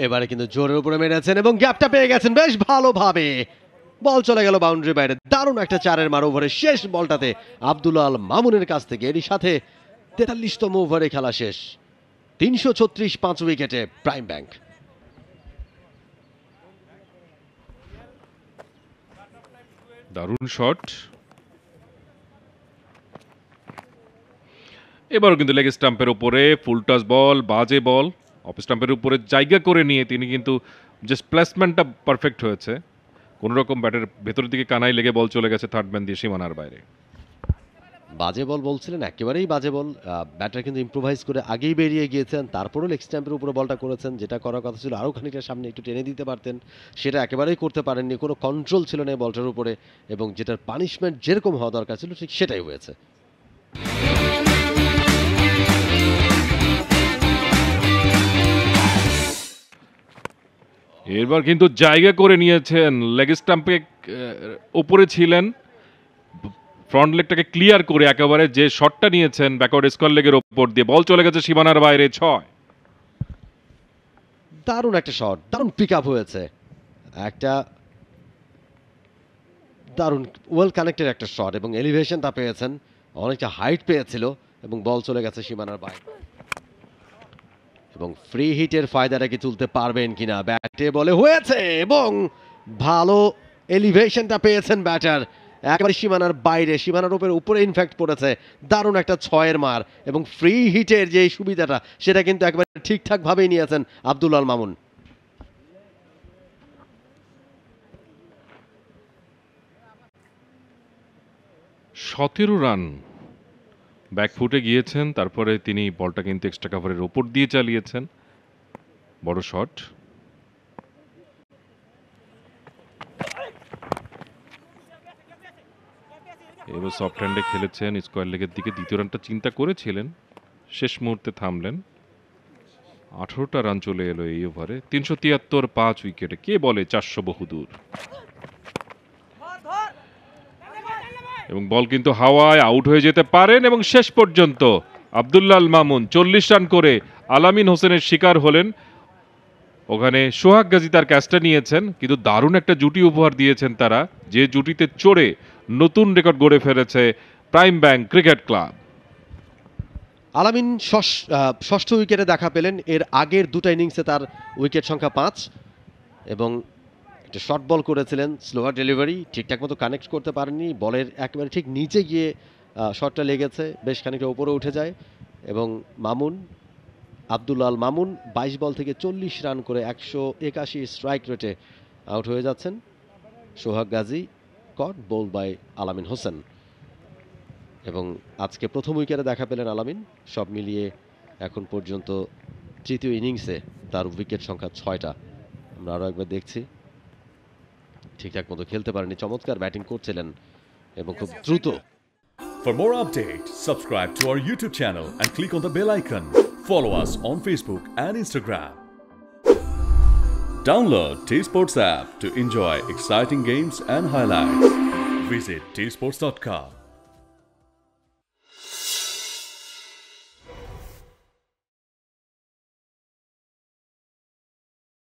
এবারে কিন্তু জোরের উপরে মেরেছেন এবং গ্যাপটা পেয়ে গেছেন বেশ ভালোভাবে। বল চলে গেল বাউন্ডারি বাইরে। দারুণ একটা 4-এর মার ওভারে শেষ বলটাতে আব্দুল আল মামুনের কাছ থেকে। এরই সাথে 43তম ওভারে খেলা শেষ। 336 5 উইকেটে প্রাইম ব্যাংক। দারুণ শট। এবারও কিন্তু লেগ স্টাম্পের উপরে ফুল টাচ বল, বাজে বল, অফ স্টাম্পের উপরে জায়গা করে নিয়ে তিনি কিন্তু জাস্ট প্লেসমেন্টটা পারফেক্ট হয়েছে। কোন রকম ব্যাটের ভেতরের দিকে কানাই লেগে বল চলে গেছে থার্ড ম্যান দিয়ে সীমানার বাইরে। বাজে বল বলছিলেন, একেবারেই বাজে বল। ব্যাটার কিন্তু ইম্প্রোভাইজ করে আগেই বেরিয়ে গিয়েছেন, তারপরেও লেগ স্ট্যাম্পের উপরে বলটা করেছেন। যেটা করার কথা ছিল আরও খানিকটা সামনে একটু টেনে দিতে পারতেন, সেটা একেবারেই করতে পারেননি। কোনো কন্ট্রোল ছিল না এই বলটার উপরে, এবং যেটার পানিশমেন্ট যেরকম হওয়া দরকার ছিল ঠিক সেটাই হয়েছে। এবার কিন্তু জায়গা করে নিয়েছেন, লেগ স্টাম্পে উপরে ছিলেন, ফ্রন্ট লেগটাকে ক্লিয়ার করে একেবারে যে শটটা নিয়েছেন ব্যাকওয়ার্ড স্কোয়ার লেগের ওপর দিয়ে বল চলে গেছে সীমানার বাইরে। 6। দারুণ একটা শট, দারুণ পিক আপ হয়েছে, একটা দারুণ ওয়েল কানেক্টেড একটা শট, এবং এলিভেশনটা পেয়েছেন, অনেকটা হাইট পেয়েছিল, এবং বল চলে গেছে সীমানার বাইরে। এবং ফ্রি হিটের ফায়দাটা কি তুলতে পারবেন কিনা, ব্যাটে বলে হয়েছে, এবং ভালো এলিভেশনটা পেয়েছেন ব্যাটার, একেবারে সীমানার বাইরে, সীমানার উপরে ইনফ্যাক্ট পড়েছে। দারুণ একটা 6-এর মার, এবং ফ্রি হিটের যে সুবিধাটা সেটা কিন্তু একেবারে ঠিকঠাক ভাবেই নিয়েছেন আব্দুল আল মামুন। সতেরো রান ব্যাকফুটে গিয়েছেন, তারপরে তিনি বলটা কিন্তু এক্সট্রা কাভারের ওপর দিয়ে চালিয়েছেন। বড় শট। এবার সফট হ্যান্ডে খেলেছেন, স্কোয়ার লেগের দিকে দ্বিতীয় রানটা চিন্তা করেছিলেন, শেষ মুহূর্তে থামলেন। 18টা রান চলে এলো এই ওভারে। 373 5 উইকেটে। কে বলে 400 বহুদূর। এবং বল কিন্তু হাওয়ায়, আউট হয়ে যেতে পারেন, এবং শেষ পর্যন্ত আব্দুল্লাহ আল মামুন 40 রান করে আলামিন হোসেনের শিকার হলেন। ওখানে সোহাগ গাজী তার ক্যাচটা নিয়েছেন, কিন্তু দারুণ একটা জুটি উপহার দিয়েছেন তারা, যে জুটিতে চড়ে নতুন রেকর্ড গড়ে ফেলেছে প্রাইম ব্যাংক ক্রিকেট ক্লাব। আলামিন ষষ্ঠ উইকেটে দেখা পেলেন। এর আগের দুটো ইনিংসে তার উইকেট সংখ্যা 5, এবং একটা শর্ট বল করেছিলেন, স্লোয়ার ডেলিভারি, ঠিকঠাক মতো কানেক্ট করতে পারেননি, বলের একেবারে ঠিক নিচে গিয়ে শটটা লেগেছে, বেশ খানিকটা উপরে উঠে যায়, এবং মামুন, আব্দুল আল মামুন 22 বল থেকে 40 রান করে 181 স্ট্রাইক রেটে আউট হয়ে যাচ্ছেন। সোহাগ গাজী কট বোল বাই আলামিন হোসেন, এবং আজকে প্রথম উইকেটে দেখা পেলেন আলামিন। সব মিলিয়ে এখন পর্যন্ত তৃতীয় ইনিংসে তার উইকেট সংখ্যা 6টা। আমরা আরও একবার দেখছি, ঠিকঠাক মতো খেলতে পারেনি, চমৎকার ব্যাটিং করছিলেন এবং খুব দ্রুত। For more updates, subscribe to our YouTube channel and click on the bell icon. Follow us on Facebook and Instagram. Download T-Sports app to enjoy exciting games and highlights. Visit tsports.com.